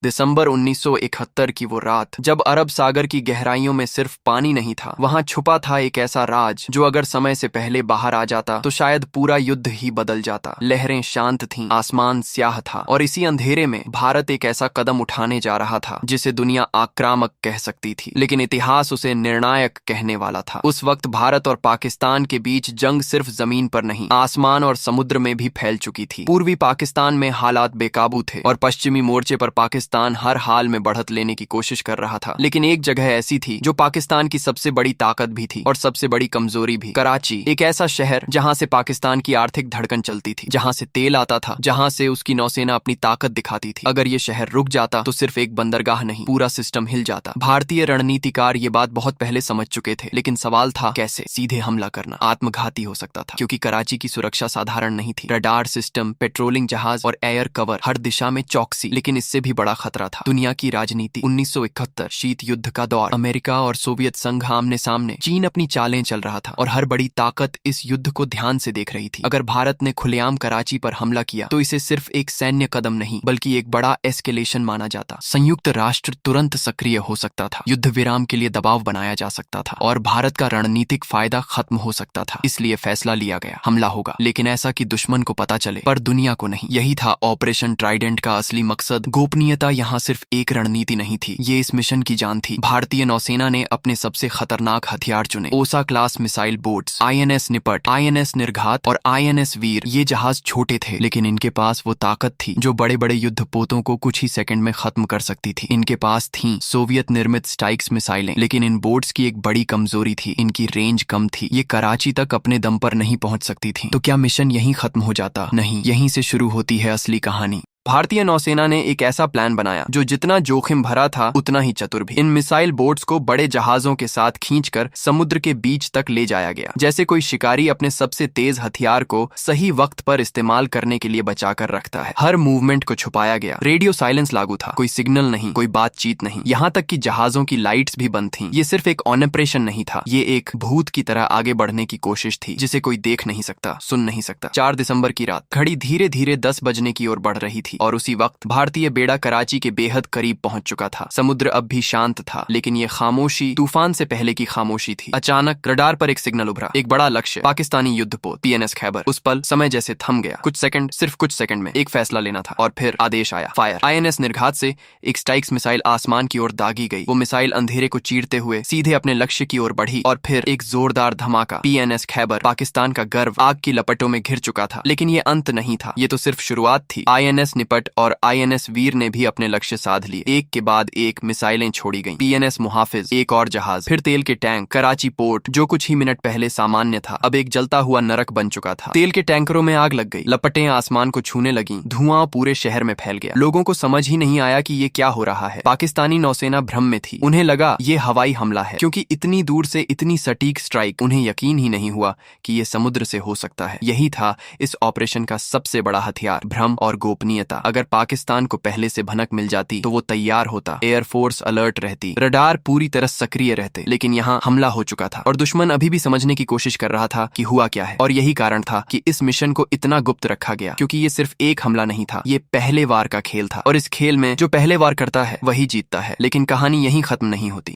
दिसंबर 1971 की वो रात, जब अरब सागर की गहराइयों में सिर्फ पानी नहीं था, वहां छुपा था एक ऐसा राज जो अगर समय से पहले बाहर आ जाता तो शायद पूरा युद्ध ही बदल जाता। लहरें शांत थीं, आसमान स्याह था और इसी अंधेरे में भारत एक ऐसा कदम उठाने जा रहा था जिसे दुनिया आक्रामक कह सकती थी, लेकिन इतिहास उसे निर्णायक कहने वाला था। उस वक्त भारत और पाकिस्तान के बीच जंग सिर्फ जमीन पर नहीं, आसमान और समुद्र में भी फैल चुकी थी। पूर्वी पाकिस्तान में हालात बेकाबू थे और पश्चिमी मोर्चे पर पाकिस्तान हर हाल में बढ़त लेने की कोशिश कर रहा था। लेकिन एक जगह ऐसी थी जो पाकिस्तान की सबसे बड़ी ताकत भी थी और सबसे बड़ी कमजोरी भी, कराची। एक ऐसा शहर जहां से पाकिस्तान की आर्थिक धड़कन चलती थी, जहां से तेल आता था, जहां से उसकी नौसेना अपनी ताकत दिखाती थी। अगर ये शहर रुक जाता तो सिर्फ एक बंदरगाह नहीं, पूरा सिस्टम हिल जाता। भारतीय रणनीतिकार ये बात बहुत पहले समझ चुके थे, लेकिन सवाल था कैसे? सीधे हमला करना आत्मघाती हो सकता था, क्योंकि कराची की सुरक्षा साधारण नहीं थी। रडार सिस्टम, पेट्रोलिंग जहाज और एयर कवर, हर दिशा में चौकसी। लेकिन इससे भी बड़ा खतरा था दुनिया की राजनीति। 1971 शीत युद्ध का दौर, अमेरिका और सोवियत संघ आमने सामने। चीन अपनी चालें चल रहा था और हर बड़ी ताकत इस युद्ध को ध्यान से देख रही थी। अगर भारत ने खुलेआम कराची पर हमला किया तो इसे सिर्फ एक सैन्य कदम नहीं बल्कि एक बड़ा एस्केलेशन माना जाता। संयुक्त राष्ट्र तुरंत सक्रिय हो सकता था, युद्ध विराम के लिए दबाव बनाया जा सकता था और भारत का रणनीतिक फायदा खत्म हो सकता था। इसलिए फैसला लिया गया, हमला होगा, लेकिन ऐसा कि दुश्मन को पता चले पर दुनिया को नहीं। यही था ऑपरेशन ट्राइडेंट का असली मकसद। गोपनीयता यहाँ सिर्फ एक रणनीति नहीं थी, ये इस मिशन की जान थी। भारतीय नौसेना ने अपने सबसे खतरनाक हथियार चुने। ओसा क्लास मिसाइल बोट्स, INS निपट, INS निर्घात और INS वीर। ये जहाज छोटे थे लेकिन इनके पास वो ताकत थी जो बड़े बड़े युद्धपोतों को कुछ ही सेकंड में खत्म कर सकती थी। इनके पास थी सोवियत निर्मित स्टाइक्स मिसाइलें, लेकिन इन बोट्स की एक बड़ी कमजोरी थी, इनकी रेंज कम थी। ये कराची तक अपने दम पर नहीं पहुंच सकती थी। तो क्या मिशन यहीं खत्म हो जाता? नहीं, यहीं से शुरू होती है असली कहानी। भारतीय नौसेना ने एक ऐसा प्लान बनाया जो जितना जोखिम भरा था उतना ही चतुर भी। इन मिसाइल बोट्स को बड़े जहाजों के साथ खींचकर समुद्र के बीच तक ले जाया गया, जैसे कोई शिकारी अपने सबसे तेज हथियार को सही वक्त पर इस्तेमाल करने के लिए बचाकर रखता है। हर मूवमेंट को छुपाया गया, रेडियो साइलेंस लागू था, कोई सिग्नल नहीं, कोई बातचीत नहीं, यहाँ तक कि जहाजों की लाइट्स भी बंद थीं। ये सिर्फ एक ऑपरेशन नहीं था, ये एक भूत की तरह आगे बढ़ने की कोशिश थी जिसे कोई देख नहीं सकता, सुन नहीं सकता। 4 दिसंबर की रात, घड़ी धीरे धीरे 10 बजने की ओर बढ़ रही थी और उसी वक्त भारतीय बेड़ा कराची के बेहद करीब पहुंच चुका था। समुद्र अब भी शांत था, लेकिन ये खामोशी तूफान से पहले की खामोशी थी। अचानक रडार पर एक सिग्नल उभरा, एक बड़ा लक्ष्य, पाकिस्तानी युद्धपोत PNS खैबर। उस पल समय जैसे थम गया। कुछ सेकंड, सिर्फ कुछ सेकंड में एक फैसला लेना था और फिर आदेश आया, फायर। INS निर्घात से एक स्टाइक्स मिसाइल आसमान की ओर दागी गई। वो मिसाइल अंधेरे को चीरते हुए सीधे अपने लक्ष्य की ओर बढ़ी और फिर एक जोरदार धमाका। PNS खैबर, पाकिस्तान का गर्व, आग की लपटों में घिर चुका था। लेकिन ये अंत नहीं था, ये तो सिर्फ शुरुआत थी। INS निपट और INS वीर ने भी अपने लक्ष्य साध लिए। एक के बाद एक मिसाइलें छोड़ी गईं। PNS मुहाफिज, एक और जहाज, फिर तेल के टैंक। कराची पोर्ट, जो कुछ ही मिनट पहले सामान्य था, अब एक जलता हुआ नरक बन चुका था। तेल के टैंकरों में आग लग गई, लपटें आसमान को छूने लगीं, धुआं पूरे शहर में फैल गया। लोगों को समझ ही नहीं आया कि ये क्या हो रहा है। पाकिस्तानी नौसेना भ्रम में थी, उन्हें लगा ये हवाई हमला है, क्योंकि इतनी दूर से इतनी सटीक स्ट्राइक। उन्हें यकीन ही नहीं हुआ कि ये समुद्र से हो सकता है। यही था इस ऑपरेशन का सबसे बड़ा हथियार, भ्रम और गोपनीयता। अगर पाकिस्तान को पहले से भनक मिल जाती तो वो तैयार होता, एयरफोर्स अलर्ट रहती, रडार पूरी तरह सक्रिय रहते। लेकिन यहाँ हमला हो चुका था और दुश्मन अभी भी समझने की कोशिश कर रहा था कि हुआ क्या है। और यही कारण था कि इस मिशन को इतना गुप्त रखा गया, क्योंकि ये सिर्फ एक हमला नहीं था, ये पहले वार का खेल था। और इस खेल में जो पहले वार करता है वही जीतता है। लेकिन कहानी यहीं खत्म नहीं होती।